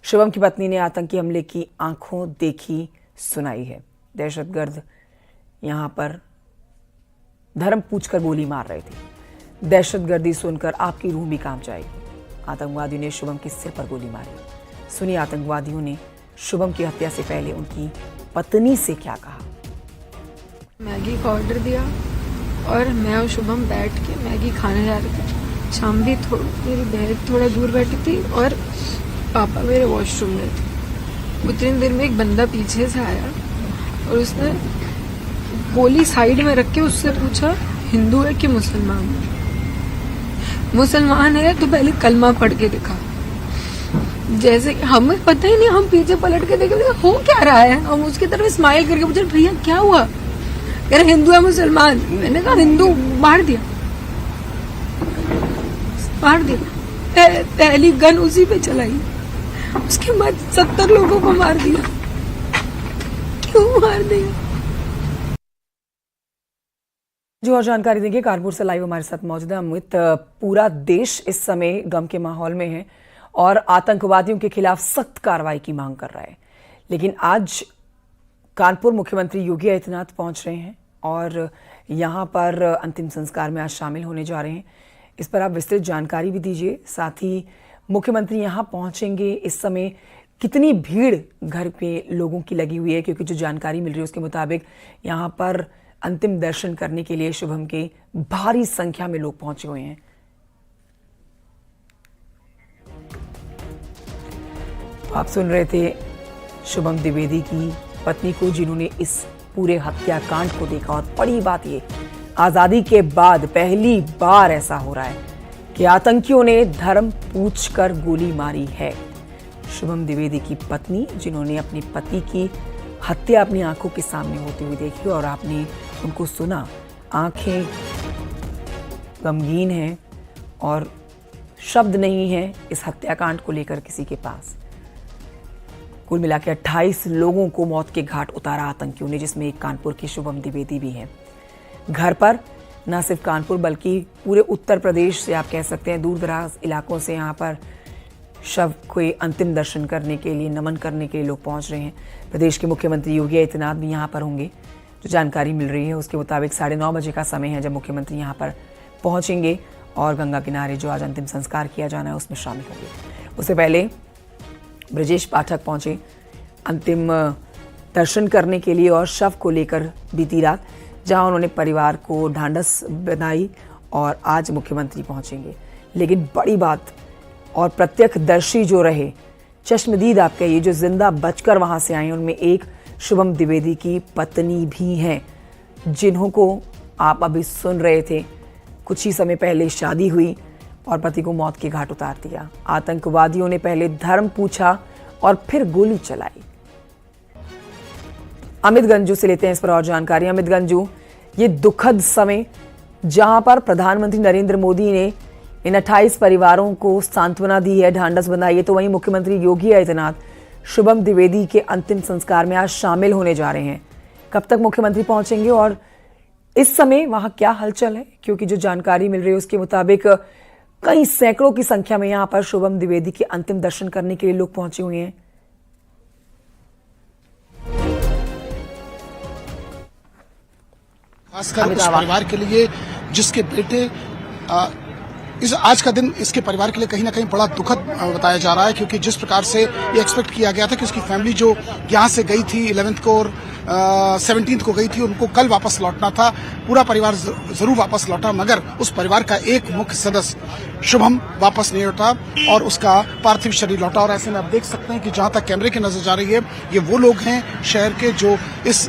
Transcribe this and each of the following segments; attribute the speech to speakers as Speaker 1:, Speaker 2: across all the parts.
Speaker 1: शुभम की पत्नी ने आतंकी हमले की आंखों देखी सुनाई है। दहशतगर्द यहां पर धर्म पूछकर गोली मार रहे थे। दहशतगर्दी सुनकर आपकी रूह भी कांप जाएगी। आतंकवादियों ने शुभम के सिर पर गोली मारी। सुनिए आतंकवादियों ने शुभम की हत्या से पहले उनकी पत्नी से क्या कहा।
Speaker 2: मैगी का ऑर्डर दिया और मैं और शुभम बैठ के मैगी खाने जा रहे थे। शाम भी मेरी बहन थोड़ा दूर बैठी थी और पापा मेरे वॉशरूम में थे। उतनी देर में एक बंदा पीछे से आया और उसने गोली साइड में रख के उससे पूछा हिंदू है कि मुसलमान है। मुसलमान है तो पहले कलमा पढ़ के दिखा। जैसे हमें पता ही नहीं, हम पीछे पलट के देखे हो क्या रहा है। हम उसकी तरफ स्माइल करके पूछे भैया क्या हुआ, कह रहे हिंदू है मुसलमान। मैंने कहा हिंदू, मार दिया। पहली गन उसी पे चलाई, उसके बाद 70 लोगों को मार दिया। क्यों मार दिया?
Speaker 1: जो और जानकारी देंगे कानपुर से लाइव हमारे साथ मौजूद है अमित। पूरा देश इस समय गम के माहौल में है और आतंकवादियों के खिलाफ सख्त कार्रवाई की मांग कर रहा है, लेकिन आज कानपुर मुख्यमंत्री योगी आदित्यनाथ पहुंच रहे हैं और यहां पर अंतिम संस्कार में आज शामिल होने जा रहे हैं। इस पर आप विस्तृत जानकारी भी दीजिए। साथ ही मुख्यमंत्री यहां पहुंचेंगे, इस समय कितनी भीड़ घर पे लोगों की लगी हुई है, क्योंकि जो जानकारी मिल रही है उसके मुताबिक यहां पर अंतिम दर्शन करने के लिए शुभम के भारी संख्या में लोग पहुंचे हुए हैं। आप सुन रहे थे शुभम द्विवेदी की पत्नी को, जिन्होंने इस पूरे हत्याकांड को देखा। और बड़ी बात ये, आजादी के बाद पहली बार ऐसा हो रहा है कि आतंकियों ने धर्म पूछकर गोली मारी है। शुभम द्विवेदी की पत्नी, जिन्होंने अपने पति की हत्या अपनी आंखों के सामने होती हुई देखी और आपने उनको सुना। आंखें गमगीन हैं और शब्द नहीं है इस हत्याकांड को लेकर किसी के पास। कुल मिलाकर 28 लोगों को मौत के घाट उतारा आतंकियों ने, जिसमें एक कानपुर की शुभम द्विवेदी भी है। घर पर न सिर्फ कानपुर बल्कि पूरे उत्तर प्रदेश से, आप कह सकते हैं दूर दराज इलाकों से यहाँ पर शव को अंतिम दर्शन करने के लिए, नमन करने के लिए लोग पहुंच रहे हैं। प्रदेश के मुख्यमंत्री योगी आदित्यनाथ भी यहाँ पर होंगे। जो जानकारी मिल रही है उसके मुताबिक 9:30 बजे का समय है जब मुख्यमंत्री यहाँ पर पहुंचेंगे और गंगा किनारे जो आज अंतिम संस्कार किया जाना है उसमें शामिल होंगे। उससे पहले ब्रजेश पाठक पहुंचे अंतिम दर्शन करने के लिए और शव को लेकर बीती रात, जहां उन्होंने परिवार को ढांढस बनाई और आज मुख्यमंत्री पहुंचेंगे। लेकिन बड़ी बात और प्रत्यक्षदर्शी जो रहे, चश्मदीद आप कहिए, जो जिंदा बचकर वहां से आए, उनमें एक शुभम द्विवेदी की पत्नी भी हैं, जिन्हों को आप अभी सुन रहे थे। कुछ ही समय पहले शादी हुई और पति को मौत के घाट उतार दिया। आतंकवादियों ने पहले धर्म पूछा और फिर गोली चलाई। अमित गंजू से लेते हैं इस पर और जानकारी। अमित गंजू, ये दुखद समय जहां पर प्रधानमंत्री नरेंद्र मोदी ने इन 28 परिवारों को सांत्वना दी है, ढांढस बंधाई है, तो वहीं मुख्यमंत्री योगी आदित्यनाथ शुभम द्विवेदी के अंतिम संस्कार में आज शामिल होने जा रहे हैं। कब तक मुख्यमंत्री पहुंचेंगे और इस समय वहां क्या हलचल है? क्योंकि जो जानकारी मिल रही है उसके मुताबिक कई सैकड़ों की संख्या में यहां पर शुभम द्विवेदी के अंतिम दर्शन करने के लिए लोग पहुंचे हुए हैं।
Speaker 3: खासकर उस परिवार के लिए जिसके बेटे इस आज का दिन इसके परिवार के लिए कहीं ना कहीं बड़ा दुखद बताया जा रहा है, क्योंकि जिस प्रकार से ये एक्सपेक्ट किया गया था कि उसकी फैमिली जो यहाँ से गई थी 11th को और 17th को गई थी, उनको कल वापस लौटना था। पूरा परिवार जरूर वापस लौटा, मगर उस परिवार का एक मुख्य सदस्य शुभम वापस नहीं लौटा और उसका पार्थिव शरीर लौटा। और ऐसे में आप देख सकते हैं कि जहां तक कैमरे की नजर जा रही है, ये वो लोग हैं शहर के जो इस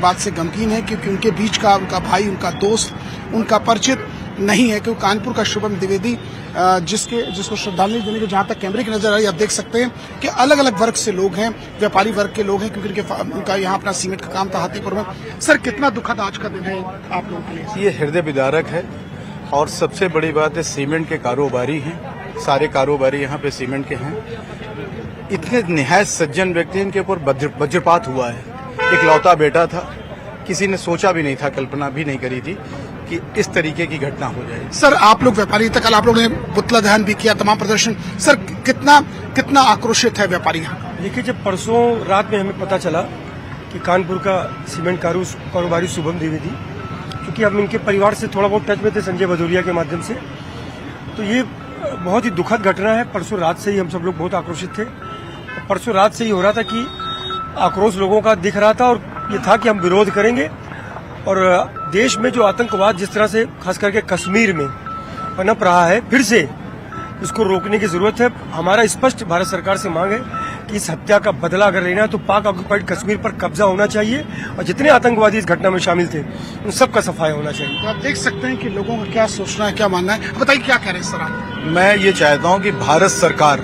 Speaker 3: बात से गमगीन है, क्योंकि उनके बीच का उनका भाई, उनका दोस्त, उनका परिचित नहीं है। क्योंकि कानपुर का शुभम द्विवेदी जिसको श्रद्धांजलि देने के जहां तक कैमरे की नजर आ रही है, आप देख सकते हैं कि अलग अलग वर्ग से लोग हैं, व्यापारी वर्ग के लोग हैं, क्योंकि उनका यहाँ अपना सीमेंट का काम था हाथीपुर में। सर, कितना दुखद आज का दिन है आप लोगों के लिए?
Speaker 4: ये हृदय विदारक है और सबसे बड़ी बात है सीमेंट के कारोबारी हैं, सारे कारोबारी यहाँ पे सीमेंट के हैं। इतने निहायत सज्जन व्यक्ति, इनके ऊपर वज्रपात हुआ है। एक लौता बेटा था, किसी ने सोचा भी नहीं था, कल्पना भी नहीं करी थी कि इस तरीके की घटना हो जाए।
Speaker 3: सर, आप लोग व्यापारी थे, कल आप लोगों ने पुतला दहन भी किया, तमाम प्रदर्शन। सर, कितना आक्रोशित है व्यापारी यहाँ?
Speaker 5: देखिए, जब परसों रात में हमें पता चला कि कानपुर का सीमेंट कारोबारी शुभम द्विवेदी, क्योंकि हम इनके परिवार से थोड़ा बहुत टच में थे संजय भदौरिया के माध्यम से, तो ये बहुत ही दुखद घटना है। परसों रात से ही हम सब लोग बहुत आक्रोशित थे। परसों रात से ही हो रहा था कि आक्रोश लोगों का दिख रहा था और ये था कि हम विरोध करेंगे। और देश में जो आतंकवाद जिस तरह से खास करके कश्मीर में पनप रहा है, फिर से इसको रोकने की जरूरत है। हमारा स्पष्ट भारत सरकार से मांग है कि इस हत्या का बदला अगर लेना है तो पाक ऑक्युपाइड कश्मीर पर कब्जा होना चाहिए और जितने आतंकवादी इस घटना में शामिल थे उन सबका सफाया होना चाहिए।
Speaker 3: तो आप देख सकते हैं कि लोगों का क्या सोचना है, क्या मानना है। बताइए क्या कह रहे हैं सर आप?
Speaker 4: मैं ये चाहता हूं कि भारत सरकार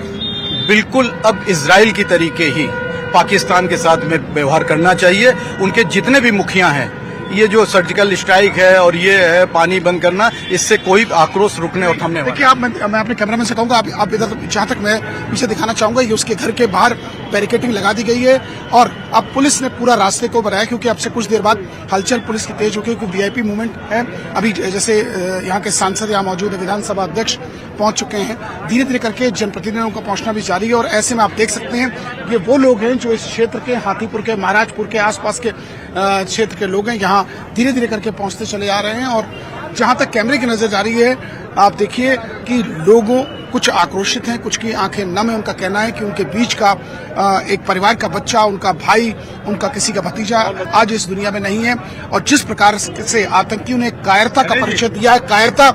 Speaker 4: बिल्कुल अब इजराइल की तरीके ही पाकिस्तान के साथ में व्यवहार करना चाहिए। उनके जितने भी मुखिया हैं, ये जो सर्जिकल स्ट्राइक है और ये है पानी बंद करना, इससे कोई आक्रोश रुकने और थमने वाला।
Speaker 3: देखिए, मैं अपने कैमरामैन से कहूंगा आप इधर, जहां तक मैं पीछे दिखाना चाहूंगा, ये उसके घर के बाहर बैरिकेडिंग लगा दी गई है और अब पुलिस ने पूरा रास्ते को बनाया, क्योंकि अब से कुछ देर बाद हलचल पुलिस की तेज हो गई, क्योंकि वीआईपी मूवमेंट है। अभी जैसे यहाँ के सांसद यहाँ मौजूद है, विधानसभा अध्यक्ष पहुंच चुके हैं, धीरे धीरे करके जनप्रतिनिधियों का पहुंचना भी जारी है। और ऐसे में आप देख सकते हैं ये वो लोग हैं जो इस क्षेत्र के, हाथीपुर के, महाराजपुर के आसपास के क्षेत्र के लोग हैं, यहाँ धीरे धीरे करके पहुंचते चले आ रहे हैं। और जहां तक कैमरे की नजर जा रही है, आप देखिए कि लोगों कुछ आक्रोशित हैं, कुछ की आंखें नम है। उनका कहना है कि उनके बीच का एक परिवार का बच्चा, उनका भाई, उनका किसी का भतीजा आज इस दुनिया में नहीं है। और जिस प्रकार से आतंकियों ने कायरता का परिचय दिया है, कायरता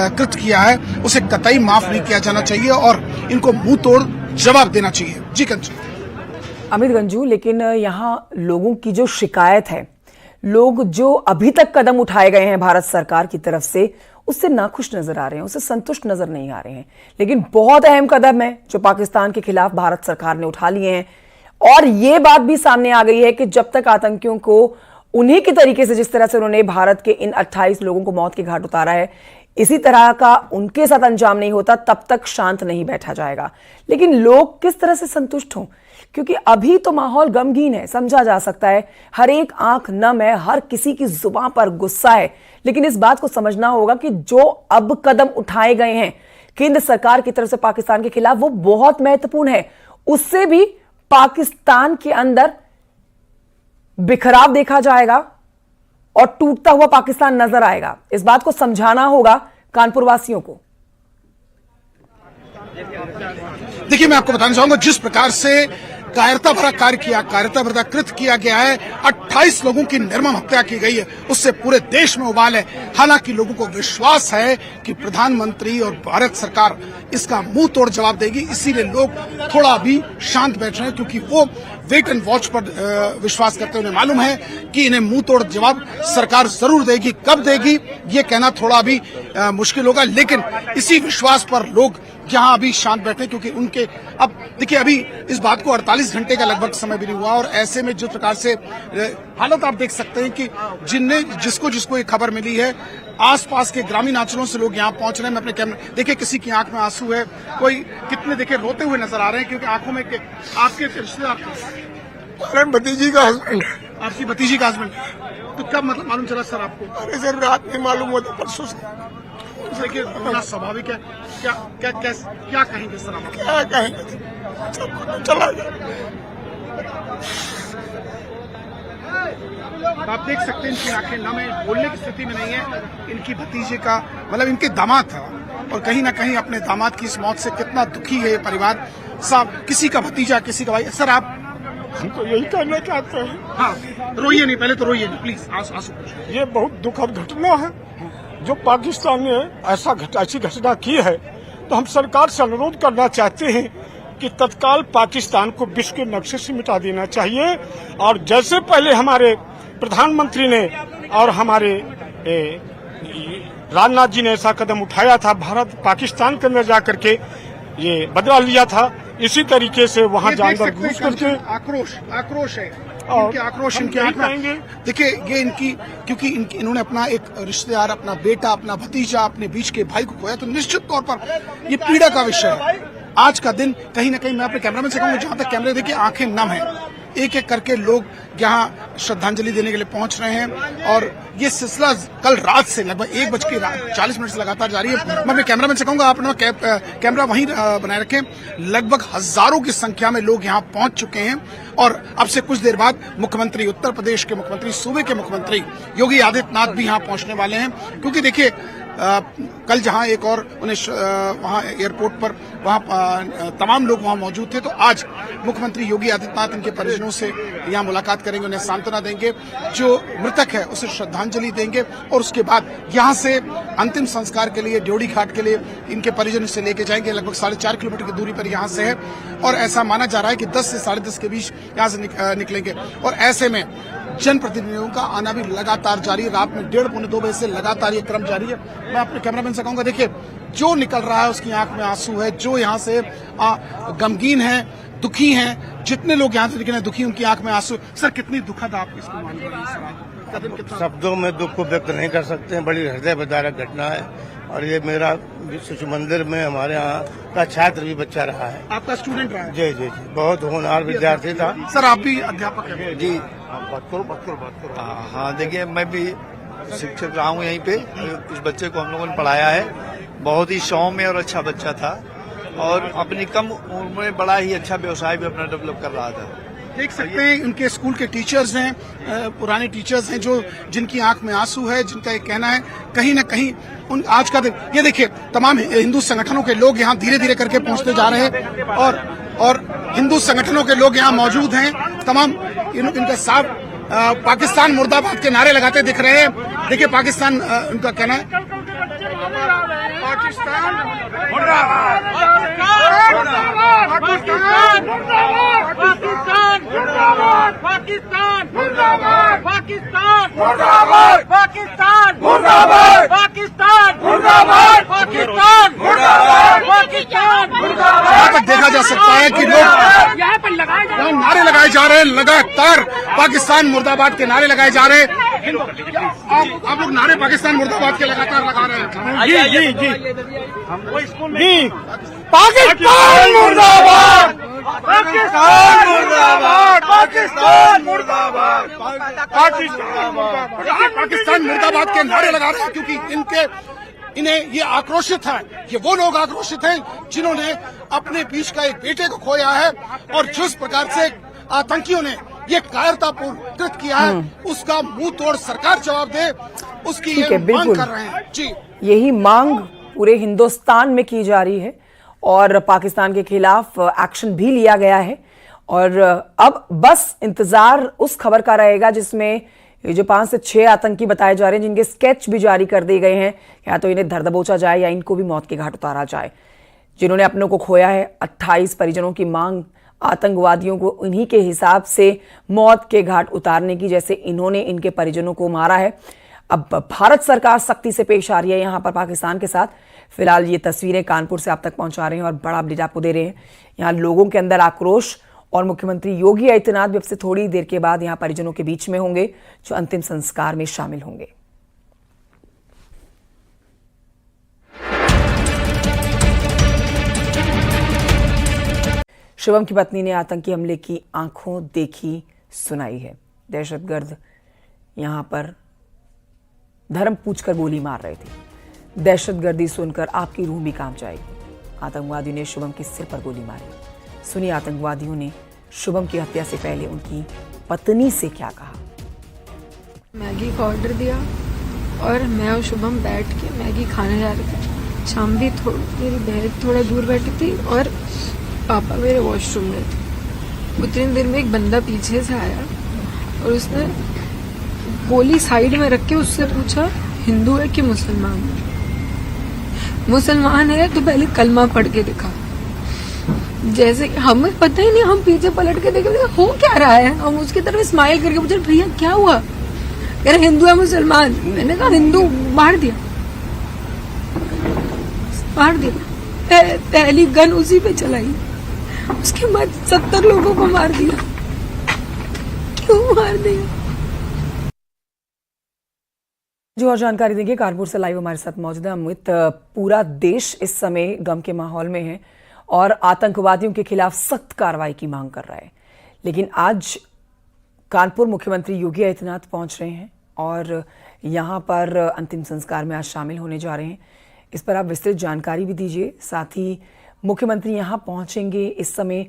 Speaker 3: कृत किया है, उसे कतई माफ नहीं किया जाना चाहिए और इनको मुंह तोड़ जवाब देना चाहिए। जी कंचन।
Speaker 1: अमित गंजू, लेकिन यहाँ लोगों की जो शिकायत है, लोग जो अभी तक कदम उठाए गए हैं भारत सरकार की तरफ से, उससे नाखुश नजर आ रहे हैं, उससे संतुष्ट नजर नहीं आ रहे हैं। लेकिन बहुत अहम कदम है जो पाकिस्तान के खिलाफ भारत सरकार ने उठा लिए हैं। और ये बात भी सामने आ गई है कि जब तक आतंकियों को उन्हीं के तरीके से, जिस तरह से उन्होंने भारत के इन 28 लोगों को मौत के घाट उतारा है, इसी तरह का उनके साथ अंजाम नहीं होता, तब तक शांत नहीं बैठा जाएगा। लेकिन लोग किस तरह से संतुष्ट हों, क्योंकि अभी तो माहौल गमगीन है, समझा जा सकता है, हर एक आंख नम है, हर किसी की जुबान पर गुस्सा है। लेकिन इस बात को समझना होगा कि जो अब कदम उठाए गए हैं केंद्र सरकार की तरफ से पाकिस्तान के खिलाफ, वो बहुत महत्वपूर्ण है। उससे भी पाकिस्तान के अंदर बिखराव देखा जाएगा और टूटता हुआ पाकिस्तान नजर आएगा। इस बात को समझाना होगा कानपुर वासियों को।
Speaker 3: देखिए, मैं आपको बताना चाहूंगा, जिस प्रकार से कायरता भरा कार्य किया, कायरता भरा कृत किया गया है, 28 लोगों की निर्मम हत्या की गई है, उससे पूरे देश में उबाल है। हालांकि लोगों को विश्वास है कि प्रधानमंत्री और भारत सरकार इसका मुंह तोड़ जवाब देगी, इसीलिए लोग थोड़ा भी शांत बैठ रहे हैं, क्योंकि वो वेट एंड वॉच पर विश्वास करते हैं। उन्हें मालूम है कि इन्हें मुंह तोड़ जवाब सरकार जरूर देगी। कब देगी ये कहना थोड़ा भी मुश्किल होगा, लेकिन इसी विश्वास पर लोग यहाँ अभी शांत बैठे, क्योंकि उनके अब देखिए, अभी इस बात को 48 घंटे का लगभग समय भी नहीं हुआ और ऐसे में जिस प्रकार से हालत आप देख सकते हैं कि जिसको ये खबर मिली है, आसपास के ग्रामीण अंचलों से लोग यहाँ पहुंच रहे हैं। मैं अपने कैमरे देखिए, किसी की आंख में आंसू है, कोई कितने देखिए रोते हुए नजर आ रहे हैं, क्योंकि आंखों में आपके रिश्तेदार,
Speaker 6: भतीजी का हस्बैंड,
Speaker 3: आपकी भतीजी का हस्बैंड। तो कब मतलब मालूम चला सर आपको?
Speaker 6: अरे सर, रात में मालूम होता, परसों से।
Speaker 3: देखिए, होना स्वाभाविक है। क्या कहेंगे सर आप?
Speaker 6: क्या कहेंगे, सब चला गया।
Speaker 3: आप देख सकते हैं इनकी आंखें नम है, बोलने की स्थिति में नहीं है। इनकी भतीजे का मतलब इनके दामाद था और कहीं ना कहीं अपने दामाद की इस मौत से कितना दुखी है ये परिवार। साहब, किसी का भतीजा, किसी का भाई। सर, आप
Speaker 6: हम तो यही कहना चाहते हैं।
Speaker 3: हाँ, रोइए नहीं, पहले तो रोइए नहीं प्लीज, आंसू।
Speaker 6: ये बहुत दुखद घटना है जो पाकिस्तान ने ऐसी घटना की है। तो हम सरकार से अनुरोध करना चाहते हैं कि तत्काल पाकिस्तान को विश्व के नक्शे से मिटा देना चाहिए। और जैसे पहले हमारे प्रधानमंत्री ने और हमारे राजनाथ जी ने ऐसा कदम उठाया था, भारत पाकिस्तान के अंदर जाकर के ये बदला लिया था, इसी तरीके से वहाँ जानवर घुस करके
Speaker 3: आक्रोश है। इनके आक्रोश, इनके आंखें देखिए, ये इनकी, क्योंकि इन्होंने अपना एक रिश्तेदार, अपना बेटा, अपना भतीजा, अपने बीच के भाई को खोया, तो निश्चित तौर पर ये पीड़ा का विषय है। आज का दिन कहीं ना कहीं, मैं अपने कैमरामैन से कहूंगा, जहां तक कैमरे देखिए, आंखें नम है। एक एक करके लोग यहाँ श्रद्धांजलि देने के लिए पहुंच रहे हैं और ये सिलसिला कल रात से लगभग 1:40 से लगातार जारी है। मैं अपने कैमरामैन से कहूंगा आप अपना कैमरा वहीं बनाए रखें। लगभग हजारों की संख्या में लोग यहाँ पहुंच चुके हैं और अब से कुछ देर बाद मुख्यमंत्री, उत्तर प्रदेश के मुख्यमंत्री, सूबे के मुख्यमंत्री योगी आदित्यनाथ भी यहाँ पहुंचने वाले हैं। क्योंकि देखिए कल जहां एक और उन्हें वहां एयरपोर्ट पर वहां तमाम लोग वहां मौजूद थे, तो आज मुख्यमंत्री योगी आदित्यनाथ इनके परिजनों से यहां मुलाकात करेंगे, उन्हें सांत्वना देंगे, जो मृतक है उसे श्रद्धांजलि देंगे और उसके बाद यहां से अंतिम संस्कार के लिए ड्योढ़ी घाट के लिए इनके परिजन से लेके जाएंगे। लगभग 4.5 किलोमीटर की दूरी पर यहां से है और ऐसा माना जा रहा है कि 10 से 10:30 के बीच यहां से निकलेंगे। और ऐसे में जनप्रतिनिधियों का आना भी लगातार जारी है। रात में 1:30 पौने 2 बजे से लगातार ये क्रम जारी है। मैं अपने कैमरामैन से कहूंगा, देखिए जो निकल रहा है उसकी आंख में आंसू है, जो यहाँ से गमगीन है, दुखी हैं, जितने लोग यहाँ से निकले दुखी, उनकी आंख में आंसू। सर कितनी दुखद आप इसको मान रहे हैं?
Speaker 7: शब्दों में दुख को व्यक्त नहीं कर सकते हैं। बड़ी हृदय विदारक घटना है और ये मेरा शिशु मंदिर में हमारे यहाँ का छात्र भी बच्चा रहा है।
Speaker 3: आपका स्टूडेंट रहा है?
Speaker 7: जी जी जी, बहुत होनहार विद्यार्थी था।
Speaker 3: सर आप भी अध्यापक हैं?
Speaker 7: जी
Speaker 8: बात करो। हाँ देखिए, मैं भी शिक्षक रहा हूँ यहीं पे। इस बच्चे को हम लोगों ने पढ़ाया है। बहुत ही सौम्य और अच्छा बच्चा था और अपनी कम उम्र में बड़ा ही अच्छा व्यवसाय भी अपना डेवलप कर रहा था।
Speaker 3: देख सकते हैं उनके स्कूल के टीचर्स हैं, पुराने टीचर्स हैं, जो जिनकी आंख में आंसू है, जिनका ये कहना है कहीं न कहीं उन आज का दिन। ये देखिए तमाम हिंदू संगठनों के लोग यहाँ धीरे धीरे करके पहुंचते जा रहे हैं और हिंदू संगठनों के लोग यहाँ मौजूद हैं। तमाम इनके साथ पाकिस्तान मुर्दाबाद के नारे लगाते दिख रहे हैं। देखिए पाकिस्तान उनका कहना है पाकिस्तान मुर्दाबाद, पाकिस्तान मुर्दाबाद, पाकिस्तान मुर्दाबाद, पाकिस्तान मुर्दाबाद, पाकिस्तान मुर्दाबाद, पाकिस्तान मुर्दाबाद, पाकिस्तान मुर्दाबाद, पाकिस्तान मुर्दाबाद, पाकिस्तान मुर्दाबाद। यहाँ तक देखा जा सकता है कि लोग यहाँ पर नारे लगाए जा रहे हैं, लगातार पाकिस्तान मुर्दाबाद के नारे लगाए जा रहे हैं। आप लोग नारे पाकिस्तान मुर्दाबाद के लगातार लगा रहे हैं। जी जी जी जी, पाकिस्तान मुर्दाबाद, पाकिस्तान मुर्दाबाद, पाकिस्तान मुर्दाबाद, पाकिस्तान मुर्दाबाद के नारे लगा रहे हैं क्योंकि इन्हें ये आक्रोशित है। ये वो लोग आक्रोशित हैं जिन्होंने अपने बीच का एक बेटे को खोया है और जिस प्रकार से आतंकियों ने ये कायरतापूर्ण कृत किया है उसका मुंह तोड़ सरकार जवाब दे, उसकी ये मांग कर रहे हैं। जी,
Speaker 1: यही मांग पूरे हिंदुस्तान में की जा रही है और पाकिस्तान के खिलाफ एक्शन भी लिया गया है। और अब बस इंतजार उस खबर का रहेगा जिसमें ये जो 5 से 6 आतंकी बताए जा रहे हैं, जिनके स्केच भी जारी कर दिए गए हैं, या तो इन्हें धर दबोचा जाए या इनको भी मौत के घाट उतारा जाए। जिन्होंने अपनों को खोया है, 28 परिजनों की मांग आतंकवादियों को उन्हीं के हिसाब से मौत के घाट उतारने की, जैसे इन्होंने इनके परिजनों को मारा है। अब भारत सरकार सख्ती से पेश आ रही है यहाँ पर पाकिस्तान के साथ। फिलहाल ये तस्वीरें कानपुर से आप तक पहुंचा रहे हैं और बड़ा अपडेट आपको दे रहे हैं। यहाँ लोगों के अंदर आक्रोश और मुख्यमंत्री योगी आदित्यनाथ भी अब से थोड़ी देर के बाद यहाँ परिजनों के बीच में होंगे, जो अंतिम संस्कार में शामिल होंगे। शिवम की पत्नी ने आतंकी हमले की आंखों देखी सुनाई है। दहशतगर्द यहां पर धर्म पूछकर गोली मार रहे थे। दहशतगर्दी सुनकर आपकी रूह भी कांप जाएगी। आतंकवादियों ने शुभम के सिर पर गोली मारी। सुनिए आतंकवादियों ने शुभम की हत्या से पहले उनकी पत्नी से क्या कहा।
Speaker 2: मैगी का ऑर्डर दिया और मैं और शुभम बैठ के मैगी खाने जा रहे थे। शाम भी मेरी बहन थोड़ा दूर बैठी थी और पापा मेरे वॉशरूम में थे। उतनी देर में एक बंदा पीछे से आया और उसने गोली साइड में रख के उससे पूछा हिंदू है कि मुसलमान है। मुसलमान है तो पहले कलमा पढ़ के दिखा। जैसे कि हमें पता ही नहीं, हम पीछे पलट के देखे हो क्या रहा है। हम उसकी तरफ स्माइल करके पूछे भैया क्या हुआ, कह रहे हिंदू है मुसलमान। मैंने कहा हिंदू, मार दिया। पहली गन उसी पे चलाई, उसके बाद 70 लोगों को मार दिया। क्यों मार दिया?
Speaker 1: जो और जानकारी देंगे कानपुर से लाइव हमारे साथ मौजूद है अमित। पूरा देश इस समय गम के माहौल में है और आतंकवादियों के खिलाफ सख्त कार्रवाई की मांग कर रहा है, लेकिन आज कानपुर मुख्यमंत्री योगी आदित्यनाथ पहुंच रहे हैं और यहां पर अंतिम संस्कार में आज शामिल होने जा रहे हैं। इस पर आप विस्तृत जानकारी भी दीजिए। साथ ही मुख्यमंत्री यहां पहुंचेंगे, इस समय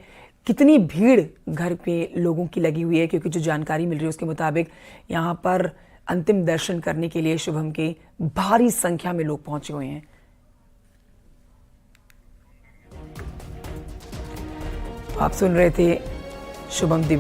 Speaker 1: कितनी भीड़ घर पे लोगों की लगी हुई है, क्योंकि जो जानकारी मिल रही है उसके मुताबिक यहां पर अंतिम दर्शन करने के लिए शुभम के भारी संख्या में लोग पहुंचे हुए हैं। आप सुन रहे थे शुभम द्विवेदी।